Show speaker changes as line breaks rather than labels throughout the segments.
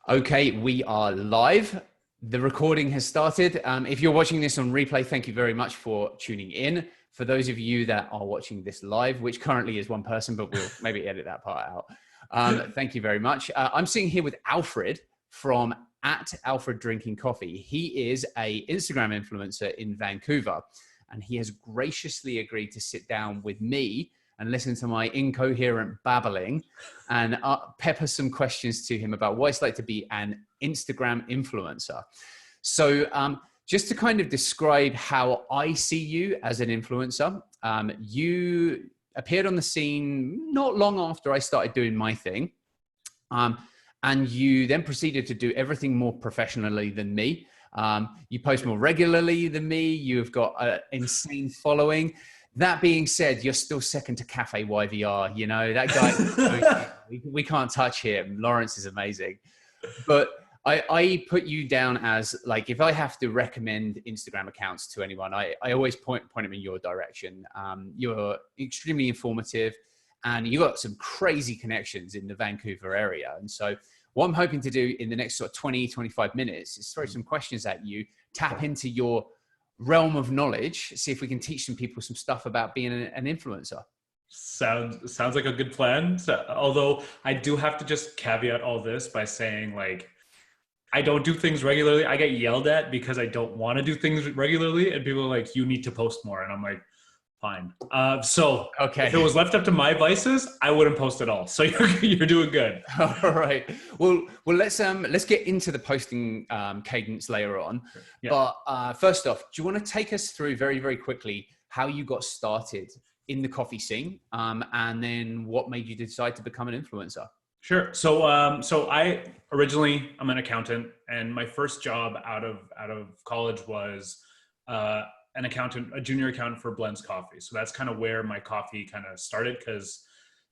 Okay, we are live. The recording has started. If you're watching this on replay, thank you very much for tuning in. For those of you that are watching this live, which currently is one person, but we'll maybe edit that part out. Thank you very much. I'm sitting here with Alfred from @Alfred Drinking Coffee. He is a Instagram influencer in Vancouver, and he has graciously agreed to sit down with me and listen to my incoherent babbling and pepper some questions to him about what it's like to be an Instagram influencer. So just to kind of describe how I see you as an influencer, you appeared on the scene not long after I started doing my thing. And you then proceeded to do everything more professionally than me. You post more regularly than me. You've got an insane following. That being said, you're still second to Cafe YVR. You know, that guy, we can't touch him. Lawrence is amazing. But I put you down as, like, if I have to recommend Instagram accounts to anyone, I always point them in your direction. You're extremely informative and you got some crazy connections in the Vancouver area. And so what I'm hoping to do in the next sort of 20, 25 minutes is throw some questions at you, tap into your realm of knowledge, see if we can teach some people some stuff about being an influencer.
Sounds like a good plan. So, although I do have to just caveat all this by saying, like, I don't do things regularly. I get yelled at because I don't want to do things regularly, and people are like, "You need to post more," and I'm like, "Fine." So
okay,
if it was left up to my vices, I wouldn't post at all. So you're doing good.
All right. Well, let's get into the posting cadence later on. Yeah. But first off, do you want to take us through very, very quickly how you got started in the coffee scene, and then what made you decide to become an influencer?
Sure. So I'm an accountant, and my first job out of college was an accountant, a junior accountant for Blends Coffee. So that's kind of where my coffee kind of started, because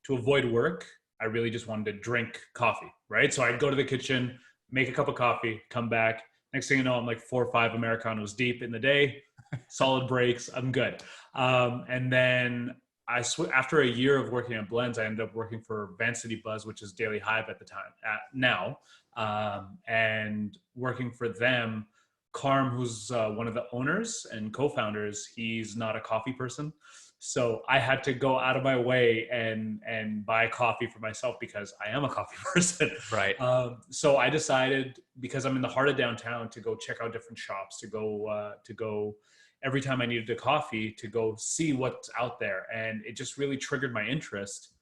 to avoid work, I really just wanted to drink coffee, right? So I'd go to the kitchen, make a cup of coffee, come back. Next thing you know, I'm like 4 or 5 Americanos deep in the day, solid breaks, I'm good. And then after a year of working at Blends, I ended up working for Vancity Buzz, which is Daily Hive at the time, now. And working for them, Carm, who's one of the owners and co-founders, he's not a coffee person. So I had to go out of my way and buy coffee for myself because I am a coffee person.
Right.
So I decided, because I'm in the heart of downtown, to go check out different shops, to go every time I needed a coffee, to go see what's out there. And it just really triggered my interest.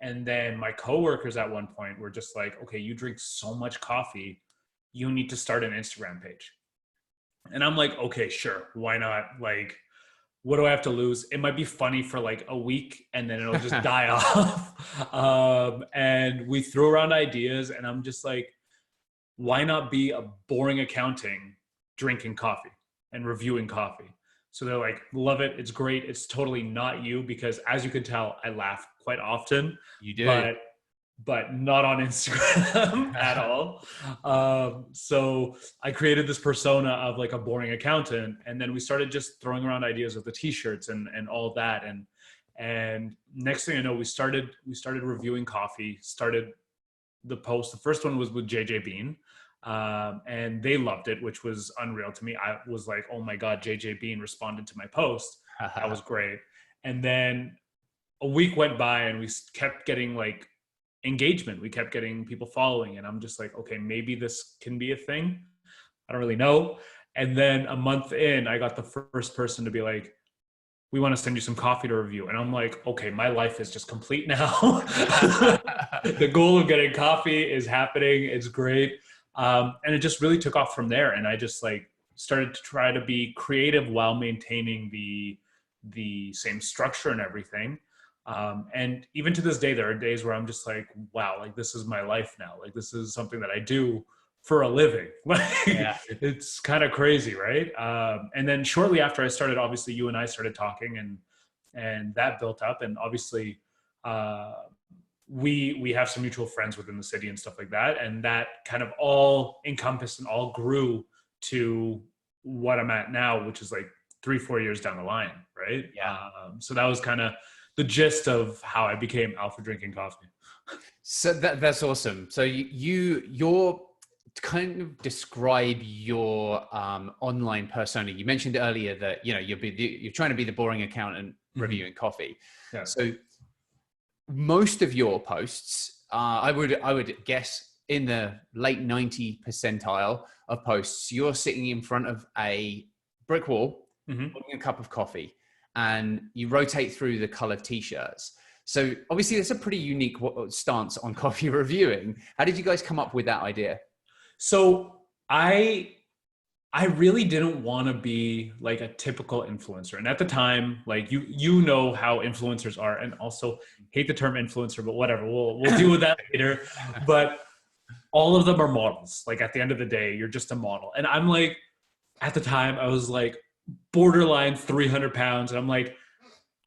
And then my coworkers at one point were just like, "Okay, you drink so much coffee, you need to start an Instagram page." And I'm like, "Okay, sure. Why not? Like, what do I have to lose? It might be funny for like a week and then it'll just die off." And we threw around ideas, and I'm just like, why not be a boring accounting drinking coffee and reviewing coffee? So they're like, "Love it. It's great. It's totally not you," because as you can tell, I laugh quite often.
You do.
But not on Instagram at all. So I created this persona of like a boring accountant. And then we started just throwing around ideas of the t-shirts and all of that. And next thing I know, we started reviewing coffee, started the post. The first one was with JJ Bean. And they loved it, which was unreal to me. I was like, "Oh my God, JJ Bean responded to my post." That was great. And then a week went by and we kept getting like engagement. We kept getting people following, and I'm just like, okay, maybe this can be a thing. I don't really know. And then a month in, I got the first person to be like, "We want to send you some coffee to review." And I'm like, okay, my life is just complete now. The goal of getting coffee is happening. It's great. And it just really took off from there. And I just like started to try to be creative while maintaining the same structure and everything. And even to this day, there are days where I'm just like, wow, like this is my life now. Like this is something that I do for a living.
Yeah.
It's kind of crazy, right? And then shortly after I started, obviously you and I started talking, and that built up. And obviously we have some mutual friends within the city and stuff like that. And that kind of all encompassed and all grew to what I'm at now, which is like 3-4 years down the line, right?
Yeah.
So that was kind of the gist of how I became Alfred Drinking Coffee.
So that's awesome. So you're kind of describe your online persona? You mentioned earlier that, you know, you're trying to be the boring accountant reviewing coffee.
Yeah.
So most of your posts, I would guess in the late 90 percentile of posts, you're sitting in front of a brick wall, holding a cup of coffee, and you rotate through the colored t-shirts. So obviously that's a pretty unique stance on coffee reviewing. How did you guys come up with that idea?
So I really didn't want to be like a typical influencer. And at the time, like you know how influencers are, and also hate the term influencer, but whatever, we'll deal with that later. But all of them are models. Like at the end of the day, you're just a model. And I'm like, at the time I was like borderline 300 pounds. And I'm like,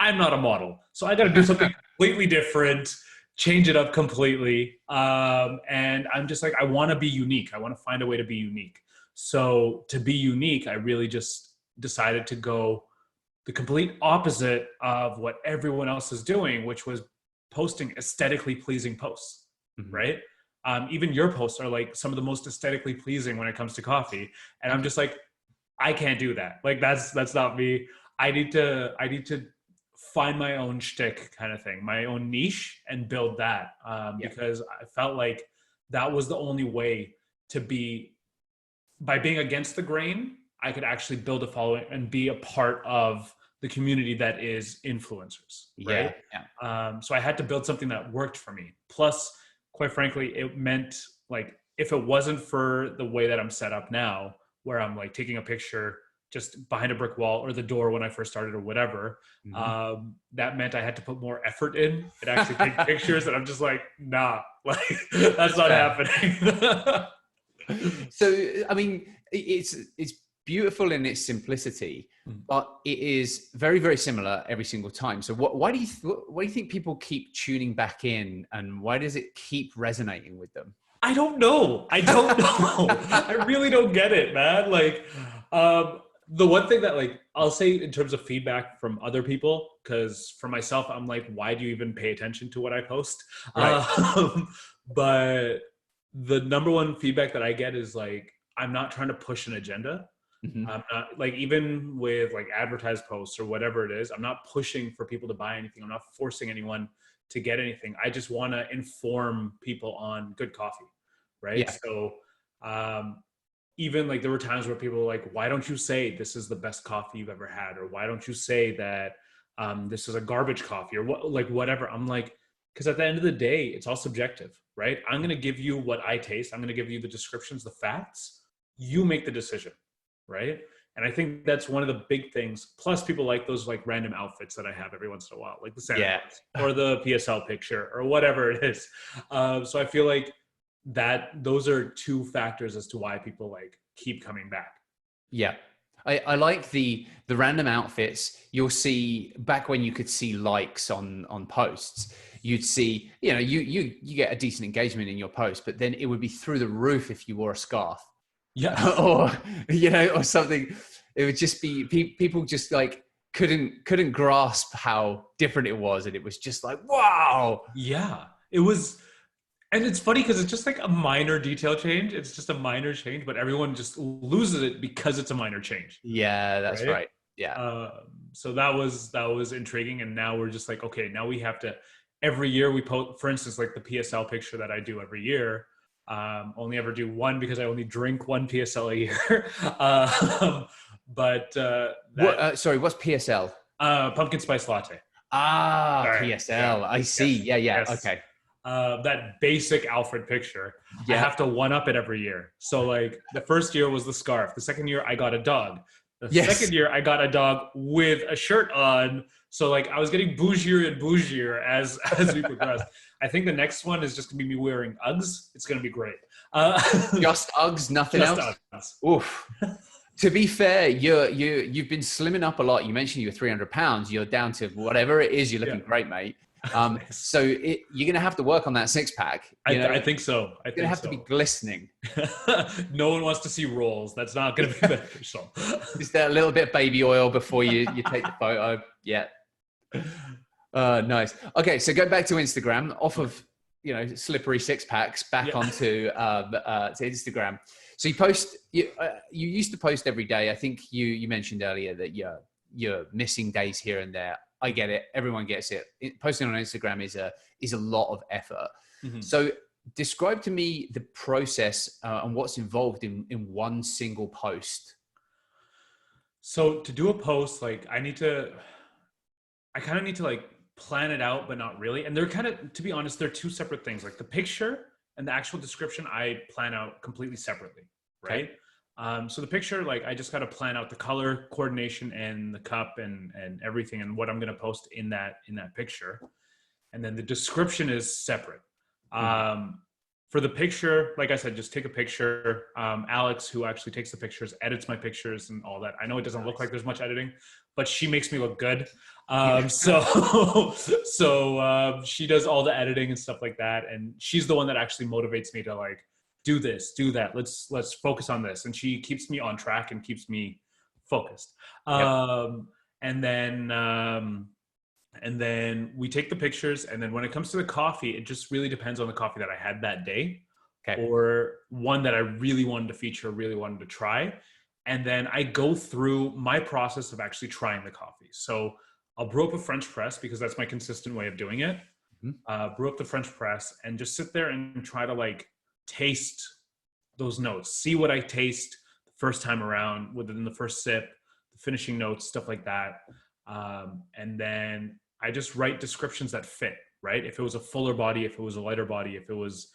I'm not a model. So I got to do something completely different, change it up completely. And I'm just like, I want to be unique. I want to find a way to be unique. So to be unique, I really just decided to go the complete opposite of what everyone else is doing, which was posting aesthetically pleasing posts, right? Even your posts are like some of the most aesthetically pleasing when it comes to coffee. And I'm just like, I can't do that. Like that's not me. I need to find my own shtick kind of thing, my own niche, and build that. Because I felt like that was the only way to be, by being against the grain, I could actually build a following and be a part of the community that is influencers, right? So I had to build something that worked for me. Plus, quite frankly, it meant like, if it wasn't for the way that I'm set up now, where I'm like taking a picture just behind a brick wall or the door when I first started or whatever, that meant I had to put more effort in and actually take pictures. And I'm just like, nah, like that's not happening. So,
I mean, it's beautiful in its simplicity, but it is very, very similar every single time. So why do you think people keep tuning back in, and why does it keep resonating with them?
I don't know. I really don't get it, man. Like, the one thing that like, I'll say in terms of feedback from other people, because for myself, I'm like, why do you even pay attention to what I post? Right. But the number one feedback that I get is like, I'm not trying to push an agenda. I'm not, like, even with like advertised posts or whatever it is, I'm not pushing for people to buy anything. I'm not forcing anyone to get anything. I just want to inform people on good coffee. Right.
Yeah.
So, even like there were times where people were like, why don't you say this is the best coffee you've ever had? Or why don't you say that, this is a garbage coffee, or what, like whatever. I'm like, because at the end of the day, it's all subjective, right? I'm going to give you what I taste. I'm going to give you the descriptions, the facts. You make the decision, right? And I think that's one of the big things. Plus, people like those like random outfits that I have every once in a while, like the sandals or the PSL picture or whatever it is. So I feel like that those are two factors as to why people like keep coming back.
Yeah. I like the random outfits. You'll see back when you could see likes on posts, you'd see, you know, you get a decent engagement in your post, but then it would be through the roof if you wore a scarf. Yeah. Or, you know, or something. It would just be, people just like couldn't grasp how different it was. And it was just like, wow.
Yeah, it was. And it's funny because it's just like a minor detail change. It's just a minor change, but everyone just loses it because it's a minor change.
Yeah, that's right. Yeah.
So that was intriguing. And now we're just like, okay, now we have to, every year we post, for instance, like the PSL picture that I do every year, only ever do one because I only drink one PSL a year.
Sorry, what's PSL?
Pumpkin spice latte.
PSL. Yeah. I see. Yes. Yeah. Yes. Okay.
That basic Alfred picture. I have to one up it every year. So like the first year was the scarf. The second year I got a dog. The second year I got a dog with a shirt on. So like I was getting bougier and bougier as we progressed. I think the next one is just gonna be me wearing Uggs. It's gonna be great.
Just Uggs, nothing
just
else.
Uggs.
Oof. To be fair, you've been slimming up a lot. You mentioned you were 300 pounds. You're down to whatever it is. You're looking great, mate. So you're going to have to work on that six pack.
I think so.
You're going to have to be glistening.
No one wants to see rolls. That's not going to be beneficial.
Just a little bit of baby oil before you take the photo. Yeah. Nice. Okay. So go back to Instagram. Off of slippery six packs back onto to Instagram. So you post. You used to post every day. I think you mentioned earlier that you're missing days here and there. I get it. Everyone gets it. Posting on Instagram is a lot of effort. Mm-hmm. So describe to me the process and what's involved in one single post.
So to do a post, like I kind of need to like plan it out, but not really. And they're kind of, to be honest, they're two separate things. Like the picture and the actual description, I plan out completely separately, right? Okay. So the picture, like I just got to plan out the color coordination and the cup and everything and what I'm going to post in that picture. And then the description is separate. For the picture, like I said, just take a picture. Alex, who actually takes the pictures, edits my pictures and all that. I know it doesn't look like there's much editing, but she makes me look good. So she does all the editing and stuff like that. And she's the one that actually motivates me to like, do this, do that. Let's focus on this. And she keeps me on track and keeps me focused. And then we take the pictures. And then when it comes to the coffee, it just really depends on the coffee that I had that day, or one that I really wanted to feature, really wanted to try. And then I go through my process of actually trying the coffee. So I'll brew up a French press because that's my consistent way of doing it. Brew up the French press and just sit there and try to like taste those notes, see what I taste the first time around within the first sip, the finishing notes, stuff like that. And then I just write descriptions that fit, right? If it was a fuller body, if it was a lighter body, if it was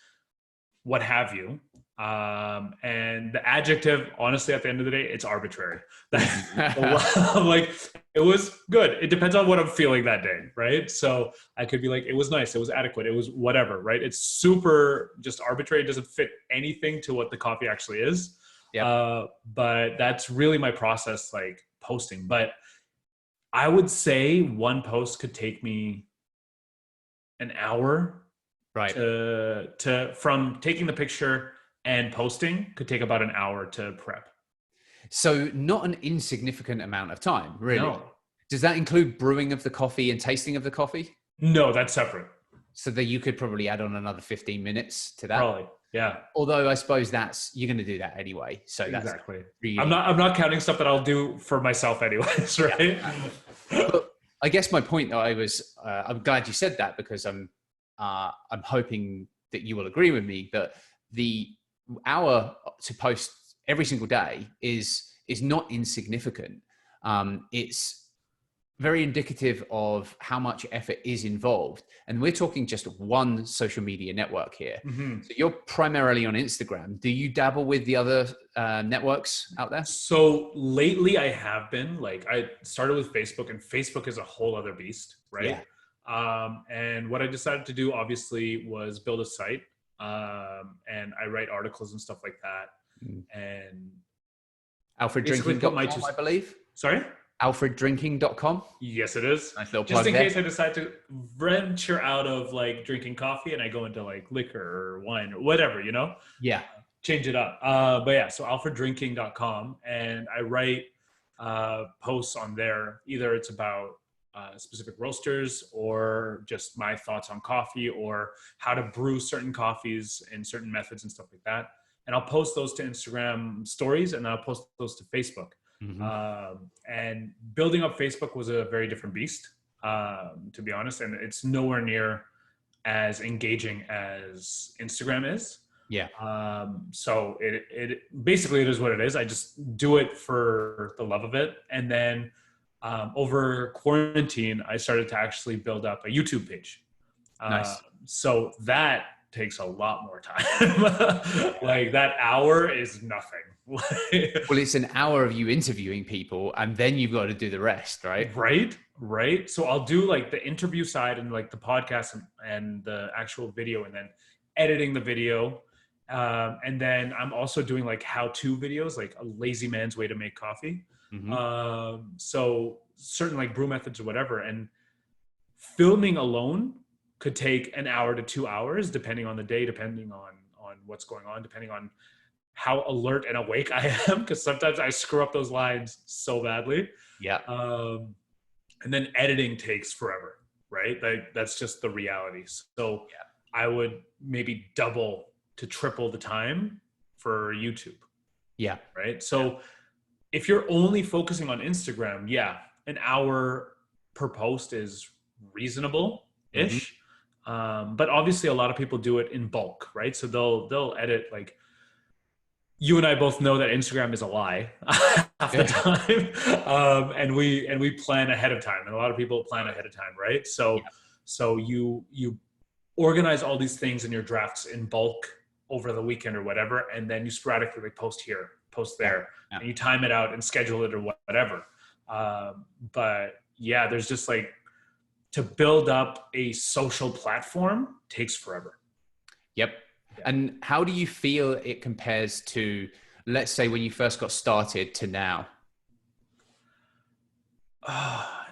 what have you. And the adjective, honestly, at the end of the day, it's arbitrary. Like, it was good. It depends on what I'm feeling that day, right? So I could be like, it was nice, it was adequate, it was whatever, right? It's super just arbitrary. It doesn't fit anything to what the coffee actually is. But that's really my process, like posting. But I would say one post could take me an hour. Right. To from taking the picture and posting could take about an hour to prep.
So not an insignificant amount of time, really.
No.
Does that include brewing of the coffee and tasting of the coffee?
No, that's separate.
So that you could probably add on another 15 minutes to that.
Probably, yeah.
Although I suppose you're going to do that anyway. So that's
exactly.
Really,
I'm not counting stuff that I'll do for myself anyways, right?
But I guess my point though, I'm glad you said that because I'm hoping that you will agree with me that the hour to post every single day is not insignificant. It's very indicative of how much effort is involved. And we're talking just one social media network here. Mm-hmm. So you're primarily on Instagram. Do you dabble with the other networks out there?
So lately I have been. Like I started with Facebook, and Facebook is a whole other beast, right? Yeah. And what I decided to do obviously was build a site. And I write articles and stuff like that. And
AlfredDrinking.com, I believe.
Sorry?
AlfredDrinking.com.
Yes, it is.
Nice little
plug. Just in
there.
case I decide to venture out of like drinking coffee and I go into like liquor or wine or whatever,
Yeah.
Change it up. But yeah, so AlfredDrinking.com, and I write posts on there. Either it's about specific roasters or just my thoughts on coffee or how to brew certain coffees and certain methods and stuff like that. And I'll post those to Instagram stories, and I'll post those to Facebook. Mm-hmm. And building up Facebook was a very different beast, to be honest. And it's nowhere near as engaging as Instagram is.
Yeah.
So it basically it is what it is. I just do it for the love of it. And then over quarantine, I started to actually build up a YouTube page.
Nice.
So that takes a lot more time. Like that hour is nothing.
Well, it's an hour of you interviewing people, and then you've got to do the rest, right?
Right. So I'll do like the interview side and like the podcast and the actual video, and then editing the video. And then I'm also doing like how-to videos, like a lazy man's way to make coffee. Mm-hmm. So certain like brew methods or whatever. And filming alone could take an hour to 2 hours, depending on the day, depending on what's going on, depending on how alert and awake I am. Because sometimes I screw up those lines so badly.
Yeah.
And then editing takes forever, right? Like that's just the reality. So I would maybe double to triple the time for YouTube.
Yeah.
Right. So if you're only focusing on Instagram, yeah, an hour per post is reasonable
Hmm.
ish. But obviously a lot of people do it in bulk, right? So they'll edit, like, you and I both know that Instagram is a lie half the
Yeah.
time, and we plan ahead of time, and a lot of people plan ahead of time, right? So
Yeah.
you organize all these things in your drafts in bulk over the weekend or whatever, and then you sporadically, like, post here, post
Yeah.
there,
Yeah.
and you time it out and schedule it or whatever. But yeah, there's just, like, to build up a social platform takes forever.
Yep. And how do you feel it compares to, let's say, when you first got started to now?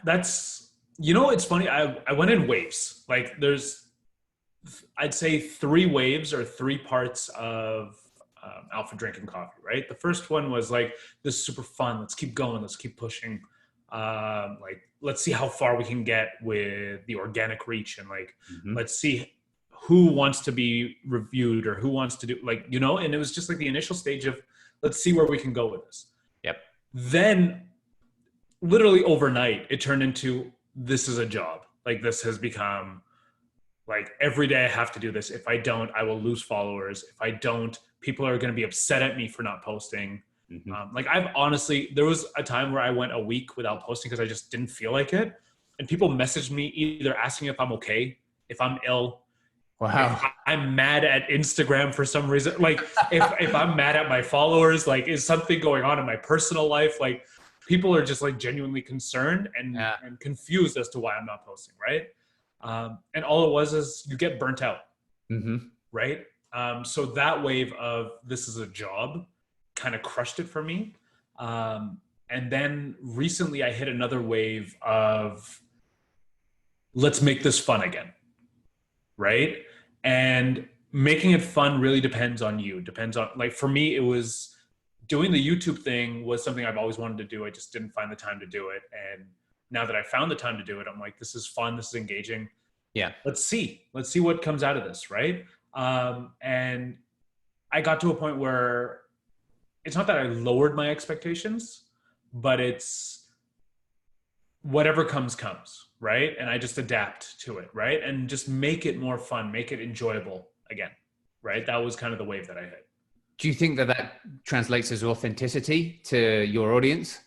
That's, it's funny. I went in waves. Like, there's, I'd say, three waves or three parts of Alfred drinking coffee, right? The first one was like, this is super fun. Let's keep going. Let's keep pushing. Like, let's see how far we can get with the organic reach, and, like,
Hmm.
let's see who wants to be reviewed or who wants to do, like, and it was just like the initial stage of, let's see where we can go with this.
Yep.
Then literally overnight, it turned into, this is a job. Like, this has become, like, every day I have to do this. If I don't, I will lose followers. If I don't, people are going to be upset at me for not posting.
Hmm.
Like, I've honestly, there was a time where I went a week without posting because I just didn't feel like it. And people messaged me either asking if I'm okay, if I'm ill, if
Wow.
I'm mad at Instagram for some reason. Like, if I'm mad at my followers, like, is something going on in my personal life? Like, people are just, like, genuinely concerned and
Yeah.
confused as to why I'm not posting, right? And all it was is you get burnt out,
Hmm.
right? So that wave of, this is a job, kind of crushed it for me. And then recently I hit another wave of, let's make this fun again, right? And making it fun really depends on you. Depends on, like, for me, it was doing the YouTube thing was something I've always wanted to do. I just didn't find the time to do it. And now that I found the time to do it, I'm like, this is fun. This is engaging.
Yeah.
Let's see what comes out of this, right? And I got to a point where it's not that I lowered my expectations, but it's whatever comes, right? And I just adapt to it, right? And just make it more fun, make it enjoyable again, right? That was kind of the wave that I hit.
Do you think that that translates as authenticity to your audience?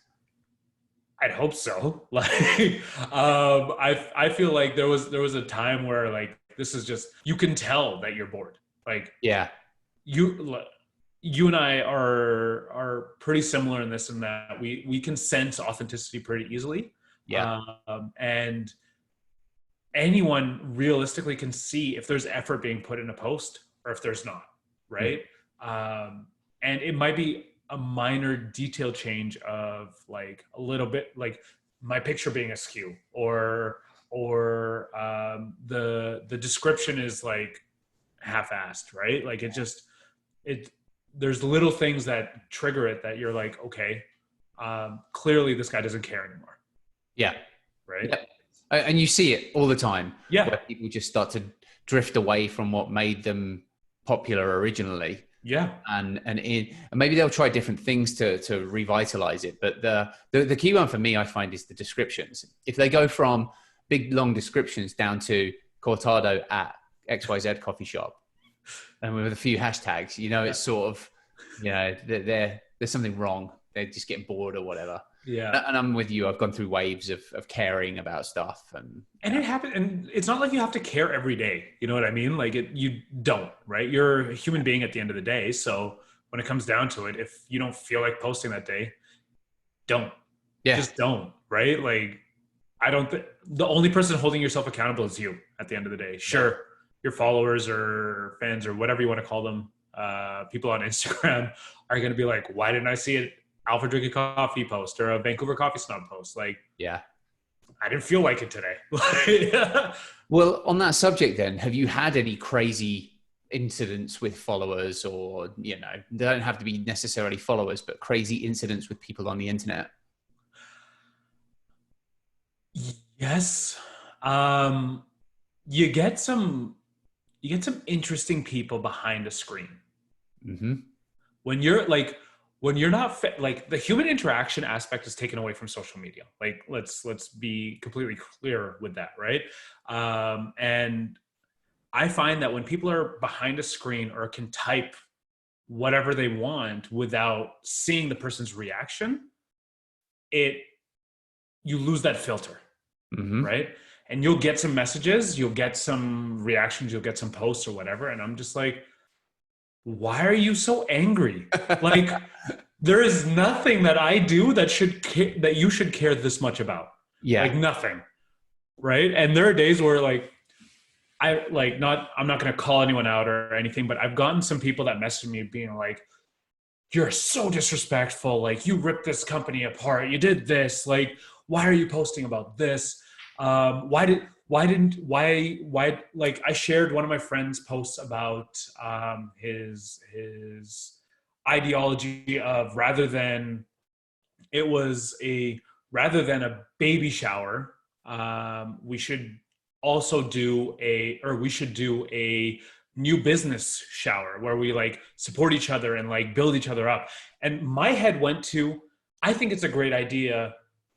I'd hope so. Like, I feel like there was a time where, like, this is just, you can tell that you're bored. Like,
Yeah.
you and I are pretty similar in this, in that we can sense authenticity pretty easily.
Yeah.
And anyone realistically can see if there's effort being put in a post or if there's not, right? And it might be a minor detail change of, like, a little bit, like my picture being askew, or the description is, like, half-assed, right? Like, it there's little things that trigger it that you're like, okay, clearly this guy doesn't care anymore,
Yeah.
right?
Yep. And you see it all the time,
Yeah,
where people just start to drift away from what made them popular originally.
yeah,
And maybe they'll try different things to revitalize it. But the key one for me, I find, is the descriptions. If they go from big long descriptions down to cortado at XYZ coffee shop, and with a few hashtags, it's sort of, there's something wrong. They're just getting bored or whatever.
yeah.
And I'm with you. I've gone through waves of caring about stuff,
And it happened, and it's not like you have to care every day. You know what I mean? Like, you don't, right? You're a human being at the end of the day. So when it comes down to it, if you don't feel like posting that day, don't.
yeah,
Just don't, right? Like, I don't think the only person holding yourself accountable is you at the end of the day. Sure, your followers or fans or whatever you want to call them, people on Instagram are going to be like, why didn't I see it? Alfred drinking coffee post or a Vancouver coffee snob post. Like,
yeah.
I didn't feel like it today.
Well, on that subject, then, have you had any crazy incidents with followers, or they don't have to be necessarily followers, but crazy incidents with people on the internet?
Yes. You get some you get some interesting people behind a screen.
Mm-hmm.
When you're like, when you're not like, the human interaction aspect is taken away from social media. Like, let's be completely clear with that, right? And I find that when people are behind a screen or can type whatever they want without seeing the person's reaction, it you lose that filter,
Mm-hmm.
right? And you'll get some messages, you'll get some reactions, you'll get some posts or whatever, and I'm just like, why are you so angry? Like, there is nothing that I do that that you should care this much about.
Yeah.
Like, nothing, right? And there are days where like I'm not going to call anyone out or anything, but I've gotten some people that message me being like, you're so disrespectful. Like, you ripped this company apart. You did this. Like, why are you posting about this? Why, like, I shared one of my friend's posts about his ideology of rather than a baby shower, we should also we should do a new business shower where we like support each other and like build each other up. And my head went to, I think it's a great idea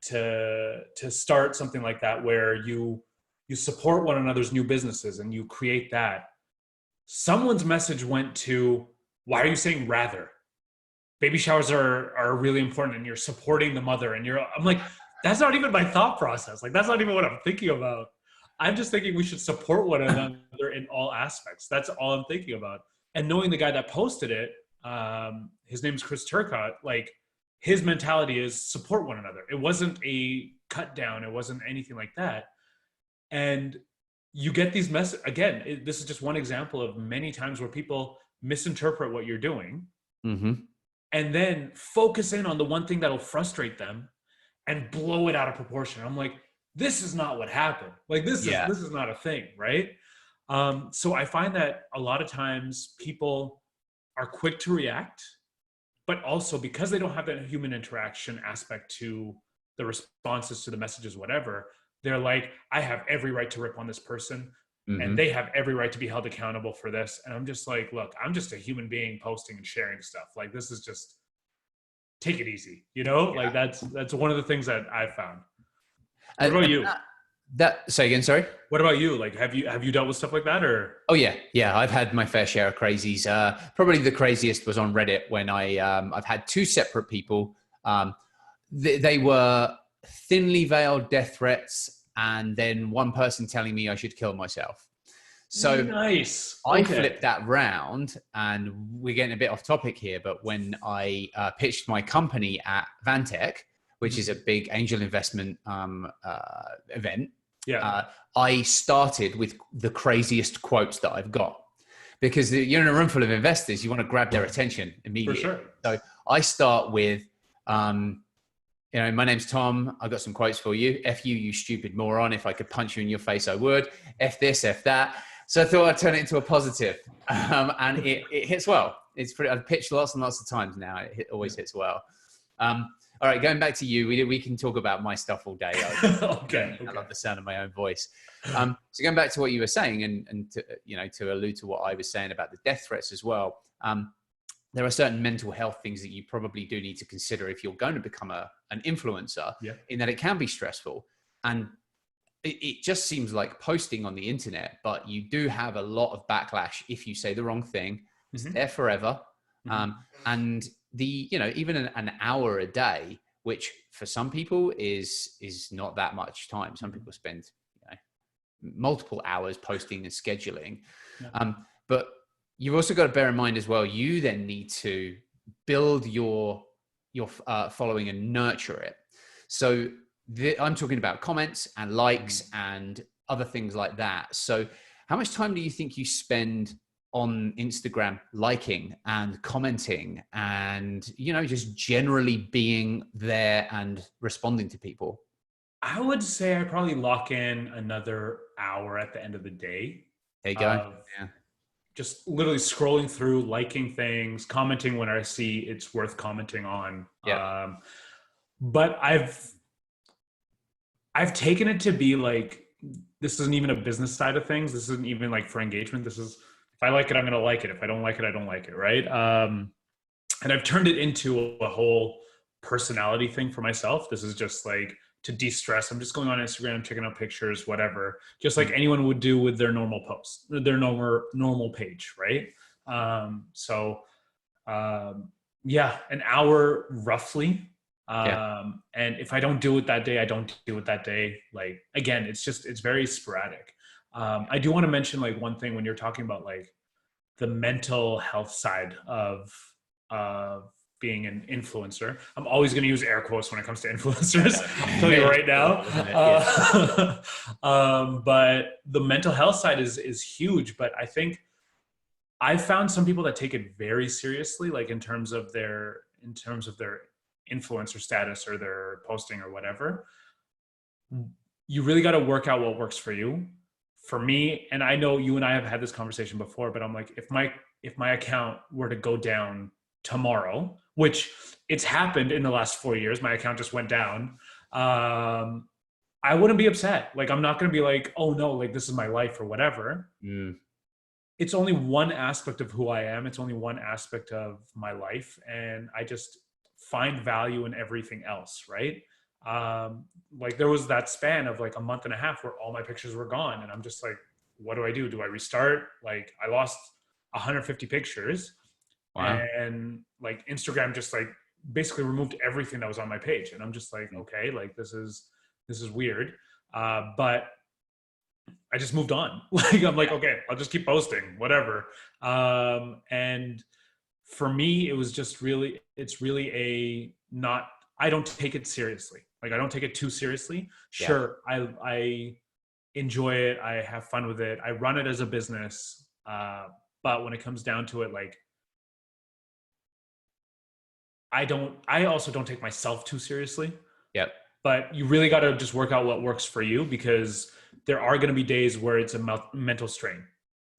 to start something like that where you support one another's new businesses and you create that. Someone's message went to, why are you saying rather? Baby showers are really important and you're supporting the mother, and I'm like, that's not even my thought process. Like, that's not even what I'm thinking about. I'm just thinking we should support one another in all aspects. That's all I'm thinking about. And knowing the guy that posted it, his name's Chris Turcott, like, his mentality is support one another. It wasn't a cut down. It wasn't anything like that. And you get these messages, again, this is just one example of many times where people misinterpret what you're doing.
Mm-hmm.
And then focus in on the one thing that'll frustrate them and blow it out of proportion. I'm like, this is not what happened. Like, this is not a thing, right? So I find that a lot of times people are quick to react, but also because they don't have that human interaction aspect to the responses to the messages, whatever, they're like, I have every right to rip on this person.
Mm-hmm.
And they have every right to be held accountable for this. And I'm just like, look, I'm just a human being posting and sharing stuff. Like, this is just, take it easy, you know? Yeah. Like, that's one of the things that I've found. What about you?
Say again, sorry?
What about you? Like, have you dealt with stuff like that, or?
Oh yeah. I've had my fair share of crazies. Probably the craziest was on Reddit when I've had two separate people. They were thinly veiled death threats, and then one person telling me I should kill myself. So
nice.
I flipped that round, and we're getting a bit off topic here, but when I pitched my company at Vantech, which is a big angel investment event, I started with the craziest quotes that I've got, because you're in a room full of investors, you want to grab their attention immediately. For sure. So I start with, my name's Tom. I've got some quotes for you. F you, you stupid moron. If I could punch you in your face, I would. F this, F that. So I thought I'd turn it into a positive. And it hits well. I've pitched lots and lots of times now. It always hits well. All right, going back to you. We can talk about my stuff all day. Okay. I love the sound of my own voice. So going back to what you were saying, and to allude to what I was saying about the death threats as well. There are certain mental health things that you probably do need to consider if you're going to become an influencer, in that it can be stressful. And it just seems like posting on the internet, but you do have a lot of backlash if you say the wrong thing. It's there forever. And even an hour a day, which for some people is not that much time. Some people spend multiple hours posting and scheduling. But you've also got to bear in mind as well, you then need to build your following and nurture it. So I'm talking about comments and likes and other things like that. So how much time do you think you spend on Instagram liking and commenting and, just generally being there and responding to people?
I would say I probably lock in another hour at the end of the day.
There you go.
Just literally scrolling through, liking things, commenting when I see it's worth commenting on. But I've taken it to be like, this isn't even a business side of things. This isn't even like for engagement. This is, if I like it, I'm going to like it. If I don't like it, I don't like it. Right. And I've turned it into a whole personality thing for myself. This is just like to de-stress. I'm just going on Instagram, checking out pictures, whatever, just like anyone would do with their normal post, their normal page. Right. So yeah, an hour roughly. And if I don't do it that day, I don't do it that day. Like, again, it's very sporadic. I do want to mention like one thing when you're talking about like the mental health side of being an influencer. I'm always going to use air quotes when it comes to influencers. I'm telling you right now. But the mental health side is huge. But I think I've found some people that take it very seriously, like in terms of their influencer status or their posting or whatever. You really got to work out what works for you. For me, and I know you and I have had this conversation before, but I'm like, if my account were to go down tomorrow, which it's happened in the last 4 years, my account just went down. I wouldn't be upset. Like, I'm not going to be like, oh no, like this is my life or whatever. It's only one aspect of who I am. It's only one aspect of my life. And I just find value in everything else. Right. Like there was that span of like a month and a half where all my pictures were gone. And I'm just like, what do I do? Do I restart? Like I lost 150 pictures. Wow. And like Instagram just like basically removed everything that was on my page. And I'm just like, okay, like this is weird. But I just moved on. Like, I'm like, okay, I'll just keep posting, whatever. And for me, it was just really, it's really I don't take it seriously. Like I don't take it too seriously. Sure. I enjoy it. I have fun with it. I run it as a business. But when it comes down to it, like, I also don't take myself too seriously.
Yep.
But you really got to just work out what works for you, because there are going to be days where it's a mental strain.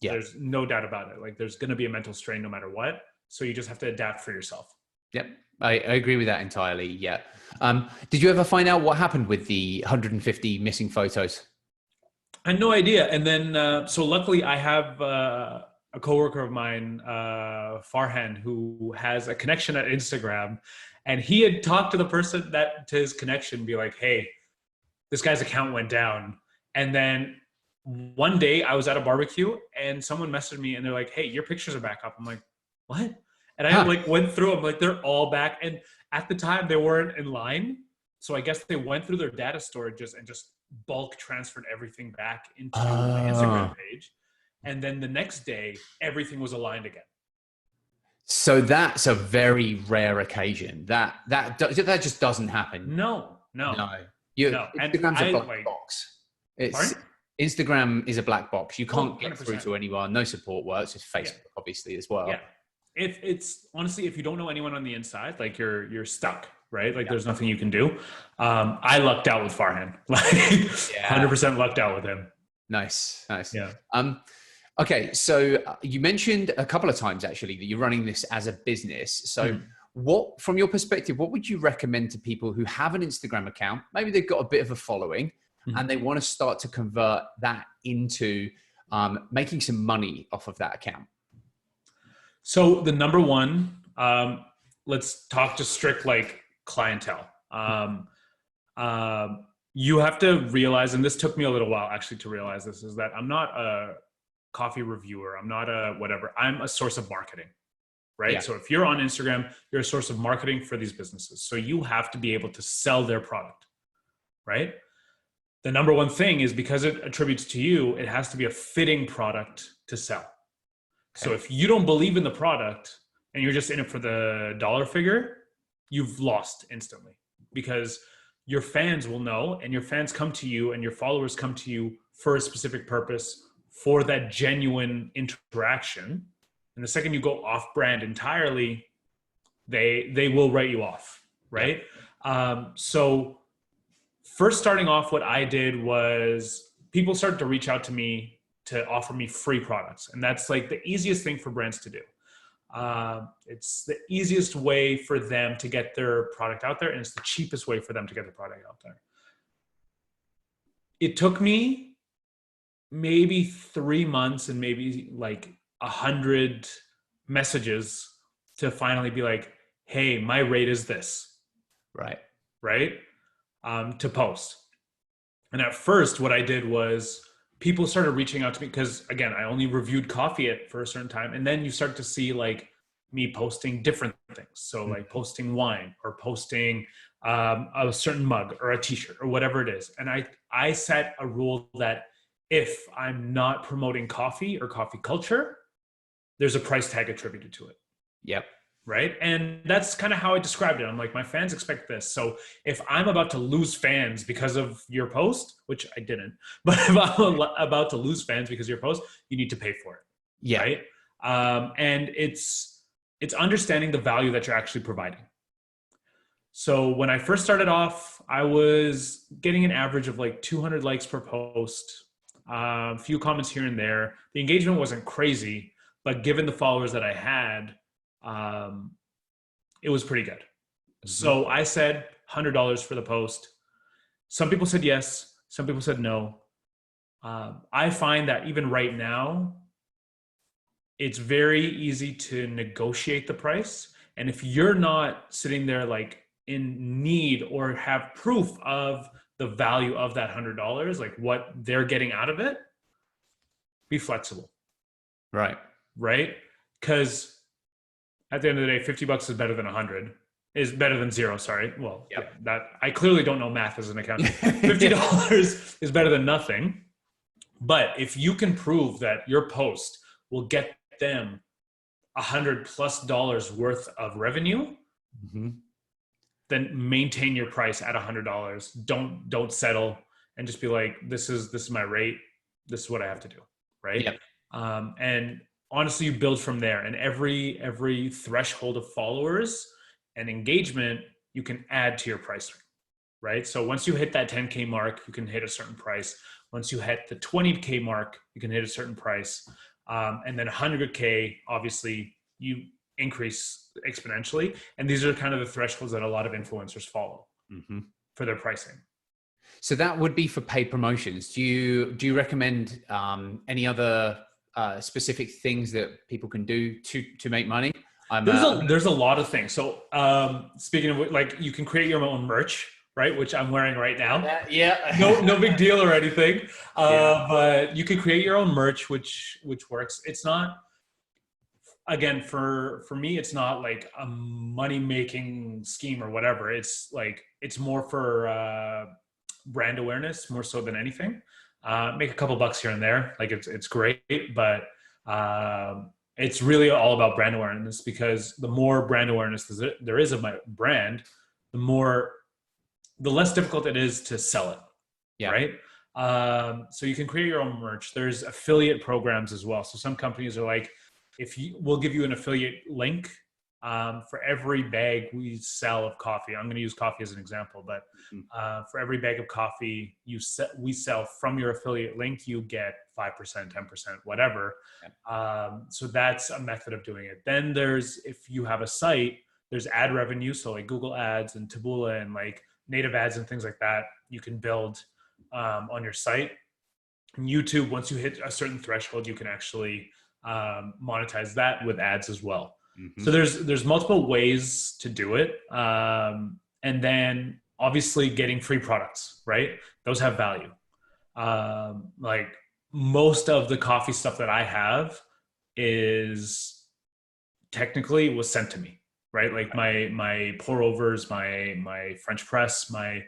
Yeah. There's no doubt about it. Like there's going to be a mental strain no matter what. So you just have to adapt for yourself.
Yep. I agree with that entirely. Yeah. Did you ever find out what happened with the 150 missing photos?
I had no idea. And then, so luckily I have a coworker of mine, Farhan, who has a connection at Instagram, and he had talked to the person to his connection, be like, hey, this guy's account went down. And then one day I was at a barbecue and someone messaged me and they're like, hey, your pictures are back up. I'm like, what? And I like went through, I'm like, they're all back. And at the time they weren't in line. So I guess they went through their data storages and just bulk transferred everything back into my Instagram page. And then the next day, everything was aligned again.
So that's a very rare occasion. That just doesn't happen.
No.
Instagram's a black box. Instagram is a black box. You can't get through to anyone. No support works. It's Facebook, obviously, as well.
Yeah. If it's honestly, if you don't know anyone on the inside, like you're stuck, right? Like there's nothing you can do. I lucked out with Farhan. Like 100% lucked out with him.
Nice.
Yeah.
Okay, so you mentioned a couple of times actually that you're running this as a business. So what, from your perspective, what would you recommend to people who have an Instagram account? Maybe they've got a bit of a following and they want to start to convert that into making some money off of that account.
So the number one, let's talk to strict like clientele. You have to realize, and this took me a little while actually to realize this, is that I'm not a coffee reviewer. I'm not a whatever. I'm a source of marketing, right? Yeah. So if you're on Instagram, you're a source of marketing for these businesses. So you have to be able to sell their product, right? The number one thing is, because it attributes to you, it has to be a fitting product to sell. Okay. So if you don't believe in the product and you're just in it for the dollar figure, you've lost instantly, because your fans will know, and your fans come to you and your followers come to you for a specific purpose, for that genuine interaction. And the second you go off brand entirely, they will write you off, right? Yeah. So first starting off, what I did was people started to reach out to me to offer me free products. And that's like the easiest thing for brands to do. It's the easiest way for them to get their product out there, and it's the cheapest way for them to get their product out there. It took me maybe 3 months and maybe like 100 messages to finally be like, hey, my rate is this,
Right.
right? To post. And at first, what I did was people started reaching out to me because, again, I only reviewed coffee for a certain time. And then you start to see like me posting different things. So, like posting wine or posting a certain mug or a t-shirt or whatever it is. And I set a rule that if I'm not promoting coffee or coffee culture, there's a price tag attributed to it.
Yep.
Right. And that's kind of how I described it. I'm like, my fans expect this. So if I'm about to lose fans because of your post, which I didn't, but if I'm about to lose fans because of your post, you need to pay for it.
Yeah.
Right. And it's understanding the value that you're actually providing. So when I first started off, I was getting an average of like 200 likes per post, a few comments here and there. The engagement wasn't crazy, but given the followers that I had, it was pretty good. Mm-hmm. So I said $100 for the post. Some people said yes. Some people said no. I find that even right now, it's very easy to negotiate the price. And if you're not sitting there like in need or have proof of the value of that $100, like what they're getting out of it, be flexible.
Right.
Right? Because at the end of the day, $50 is better than 100. Is better than zero. Sorry. Well, yeah, that I clearly don't know math as an accountant. $50 is better than nothing. But if you can prove that your post will get them $100+ worth of revenue, then maintain your price at $100. Don't settle and just be like, this is my rate. This is what I have to do. Right.
Yep.
And honestly, you build from there, and every threshold of followers and engagement, you can add to your price, right? So once you hit that 10K mark, you can hit a certain price. Once you hit the 20K mark, you can hit a certain price. And then 100K, obviously, you increase exponentially. And these are kind of the thresholds that a lot of influencers follow for their pricing.
So that would be for paid promotions. Do you recommend any other specific things that people can do to make money?
There's a lot of things. So speaking of, like, you can create your own merch, right? Which I'm wearing right now.
Yeah.
No big deal or anything. But you can create your own merch, which works. It's not, again, for me, it's not like a money making scheme or whatever. It's like, it's more for brand awareness more so than anything. Make a couple bucks here and there. Like it's great, but it's really all about brand awareness, because the more brand awareness there is of my brand, the less difficult it is to sell it. Yeah. Right. So you can create your own merch. There's affiliate programs as well. So some companies are like, we'll give you an affiliate link for every bag we sell of coffee. I'm going to use coffee as an example, but for every bag of coffee we sell from your affiliate link, you get 5%, 10%, whatever. So that's a method of doing it. Then if you have a site, there's ad revenue. So like Google ads and Taboola and like native ads and things like that, you can build on your site. And YouTube, once you hit a certain threshold, you can actually monetize that with ads as well. So there's multiple ways to do it. And then obviously getting free products, right? Those have value. Like most of the coffee stuff that I have is technically was sent to me, right? Like my pour overs, my French press, my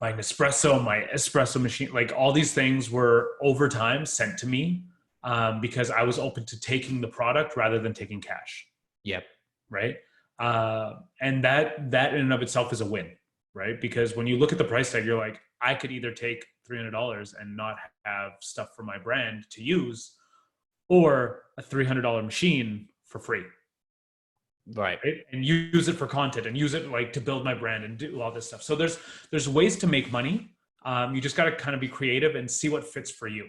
Nespresso, my espresso machine, like all these things were over time sent to me because I was open to taking the product rather than taking cash.
Yep.
Right. And that in and of itself is a win, right? Because when you look at the price tag, you're like, I could either take $300 and not have stuff for my brand to use, or a $300 machine for free. Right. And use it for content and use it like to build my brand and do all this stuff. So there's ways to make money. You just got to kind of be creative and see what fits for you.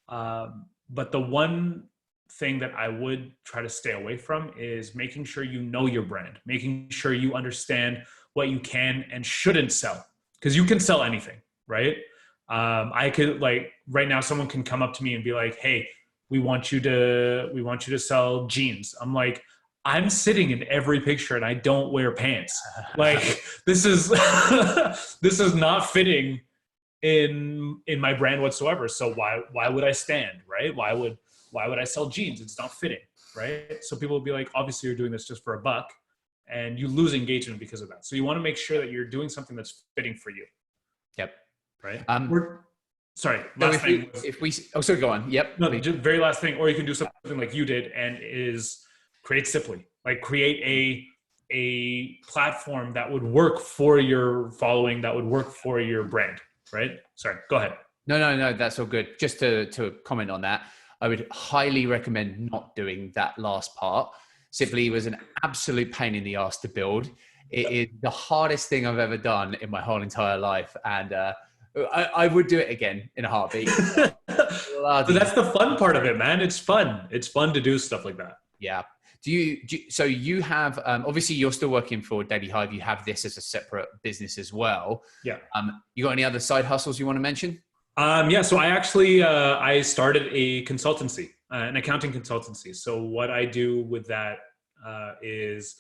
But the one thing that I would try to stay away from is making sure you know your brand, making sure you understand what you can and shouldn't sell, because you can sell anything, right? I could like right now someone can come up to me and be like, hey, we want you to sell jeans. I'm like, I'm sitting in every picture and I don't wear pants. Like this is this is not fitting in my brand whatsoever. So why would I stand, right? Why would I sell jeans? It's not fitting, right? So people will be like, obviously you're doing this just for a buck, and you lose engagement because of that. So you want to make sure that you're doing something that's fitting for you,
Yep.
right?
So
Sorry, last thing.
Sorry, go on. Yep.
No, the very last thing, or you can do something like you did, and is create Simply, like create a platform that would work for your following, that would work for your brand, right? Sorry, go ahead.
No, that's all good. Just to comment on that, I would highly recommend not doing that last part. Simply was an absolute pain in the ass to build. It is the hardest thing I've ever done in my whole entire life, and I would do it again in a heartbeat.
But that's the fun part of it, man. It's fun. It's fun to do stuff like that.
Yeah. So you have, obviously you're still working for Daily Hive. You have this as a separate business as well.
Yeah.
You got any other side hustles you want to mention?
Yeah. So I actually, I started a consultancy, an accounting consultancy. So what I do with that is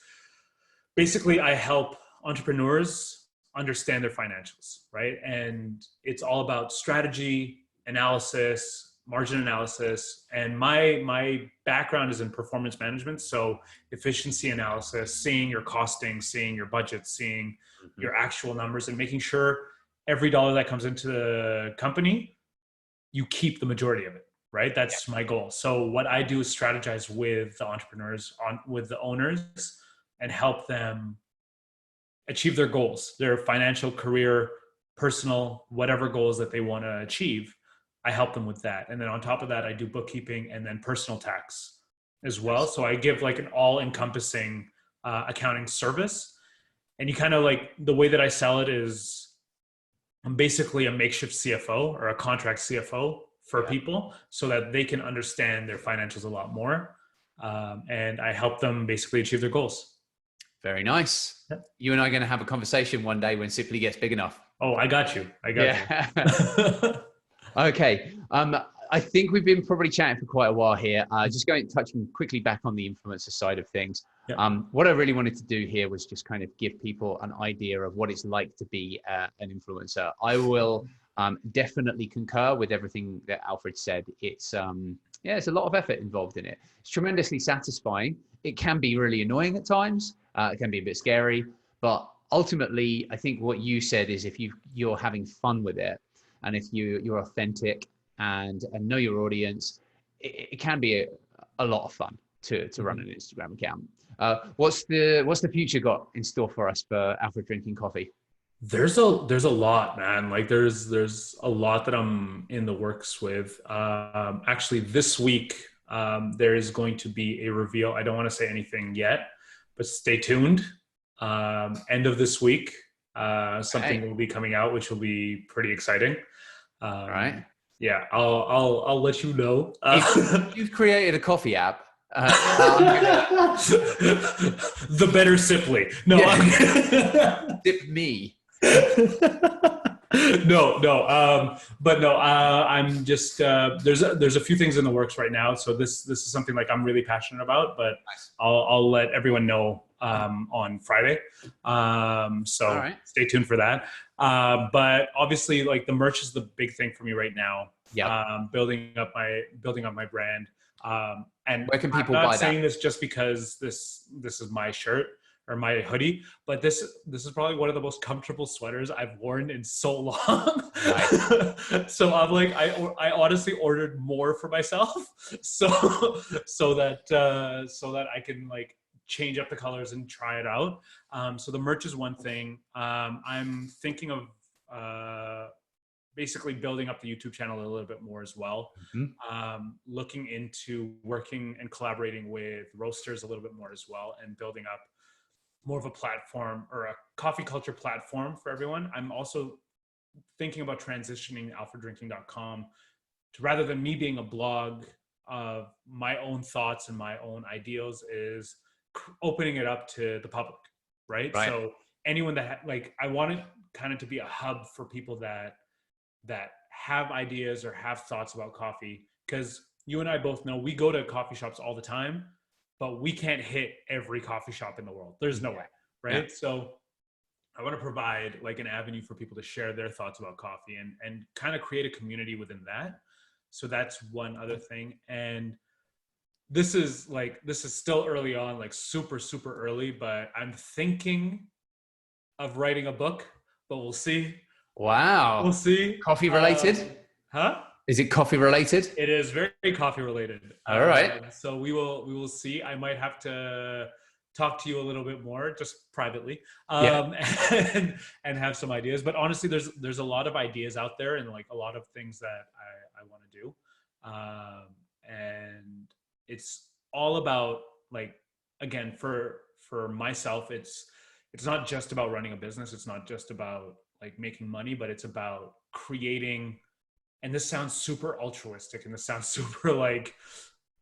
basically I help entrepreneurs understand their financials, right? And it's all about strategy, analysis, margin analysis, and my background is in performance management, so efficiency analysis, seeing your costing, seeing your budget, seeing your actual numbers, and making sure every dollar that comes into the company, you keep the majority of it, right? That's my goal. So what I do is strategize with the entrepreneurs, with the owners, and help them achieve their goals, their financial, career, personal, whatever goals that they want to achieve. I help them with that. And then on top of that, I do bookkeeping and then personal tax as well. So I give like an all-encompassing accounting service. And you kind of like, the way that I sell it is I'm basically a makeshift CFO or a contract CFO for people so that they can understand their financials a lot more. And I help them basically achieve their goals.
Very nice.
Yep.
You and I are going to have a conversation one day when Simply gets big enough.
Oh, I got you. You.
Okay. I think we've been probably chatting for quite a while here. Just touching quickly back on the influencer side of things.
Yep.
What I really wanted to do here was just kind of give people an idea of what it's like to be an influencer. I will definitely concur with everything that Alfred said. It's a lot of effort involved in it. It's tremendously satisfying. It can be really annoying at times. It can be a bit scary, but ultimately, I think what you said is if you're having fun with it, and if you're authentic and know your audience, it can be a lot of fun to run an Instagram account. What's the future got in store for us for Alfred Drinking Coffee?
There's a lot, man. Like there's a lot that I'm in the works with. Actually, this week there is going to be a reveal. I don't want to say anything yet, but stay tuned. End of this week, something will be coming out, which will be pretty exciting.
All right.
Yeah, I'll let you know.
If you've created a coffee app,
the better Simply. No,
Sip me.
But I'm just there's a few things in the works right now. So this is something like I'm really passionate about, but
nice.
I'll let everyone know on Friday. So stay tuned for that. But obviously, like the merch is the big thing for me right now.
Yeah.
Building up my brand. And
where can people
I'm not
buy
saying
that?
this just because this is my shirt or my hoodie, but this is probably one of the most comfortable sweaters I've worn in so long. Nice. So I'm like, I honestly ordered more for myself, so that I can like change up the colors and try it out. So the merch is one thing. I'm thinking of basically building up the YouTube channel a little bit more as well. Looking into working and collaborating with roasters a little bit more as well, and building up more of a platform or a coffee culture platform for everyone. I'm also thinking about transitioning alfreddrinking.com to, rather than me being a blog of my own thoughts and my own ideals, is opening it up to the public, right? So anyone that like, I want it kind of to be a hub for people that that have ideas or have thoughts about coffee. Because you and I both know we go to coffee shops all the time, but we can't hit every coffee shop in the world. There's no way, right? Yeah. So I want to provide like an avenue for people to share their thoughts about coffee and kind of create a community within that. So that's one other thing. And this is still early on, like super, super early, but I'm thinking of writing a book, but we'll see.
Wow.
We'll see.
Coffee related?
Huh?
Is it coffee related?
It is very coffee relaed.
All right.
So we will see. I might have to talk to you a little bit more, just privately, and have some ideas. But honestly, there's a lot of ideas out there and like a lot of things that I want to do. And it's all about like, again, for myself, it's not just about running a business. It's not just about like making money, but it's about creating. And this sounds super altruistic and this sounds super like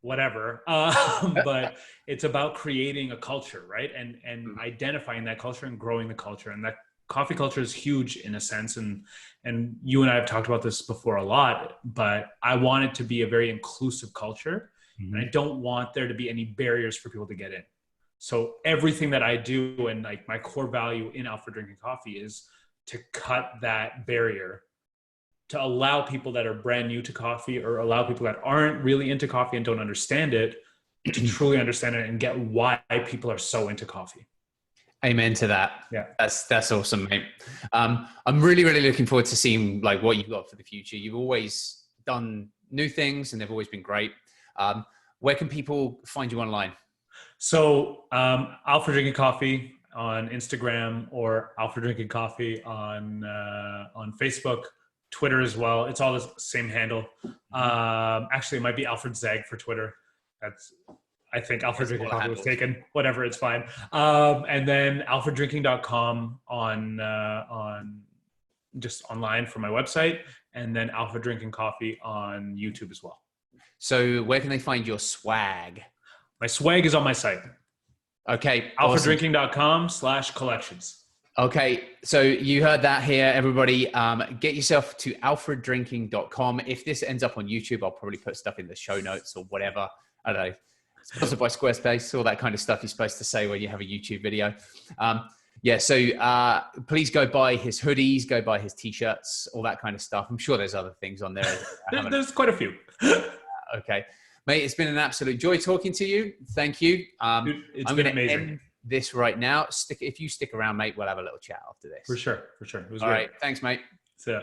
whatever. But it's about creating a culture, right? And identifying that culture and growing the culture. And that coffee culture is huge in a sense. And you and I have talked about this before a lot, but I want it to be a very inclusive culture. Mm-hmm. And I don't want there to be any barriers for people to get in. So everything that I do and like my core value in Alfred Drinking Coffee is to cut that barrier, to allow people that are brand new to coffee or allow people that aren't really into coffee and don't understand it to truly understand it and get why people are so into coffee.
Amen to that.
Yeah.
That's awesome, mate. I'm really, really looking forward to seeing like what you've got for the future. You've always done new things and they've always been great. Where can people find you online?
So Alfred Drinking Coffee on Instagram or Alfred Drinking Coffee on Facebook, Twitter as well. It's all the same handle. Actually, it might be Alfred Zeg for Twitter. I think Alfred Drinking Coffee was taken. Whatever, it's fine. And then alfreddrinking.com on just online for my website, and then Alfred Drinking Coffee on YouTube as well.
So where can they find your swag?
My swag is on my site.
Okay.
alfreddrinking.com/collections.
Okay, so you heard that here, everybody. Get yourself to alfreddrinking.com. If this ends up on YouTube, I'll probably put stuff in the show notes or whatever. I don't know. Sponsored by Squarespace, all that kind of stuff you're supposed to say when you have a YouTube video. So please go buy his hoodies, go buy his t-shirts, all that kind of stuff. I'm sure there's other things on there.
There's quite a few.
Okay. Mate, it's been an absolute joy talking to you. Thank you.
Dude, it's been amazing.
End this right now. If you stick around, mate, we'll have a little chat after this.
For sure. It was
all
great.
Right. Thanks, mate.
See ya.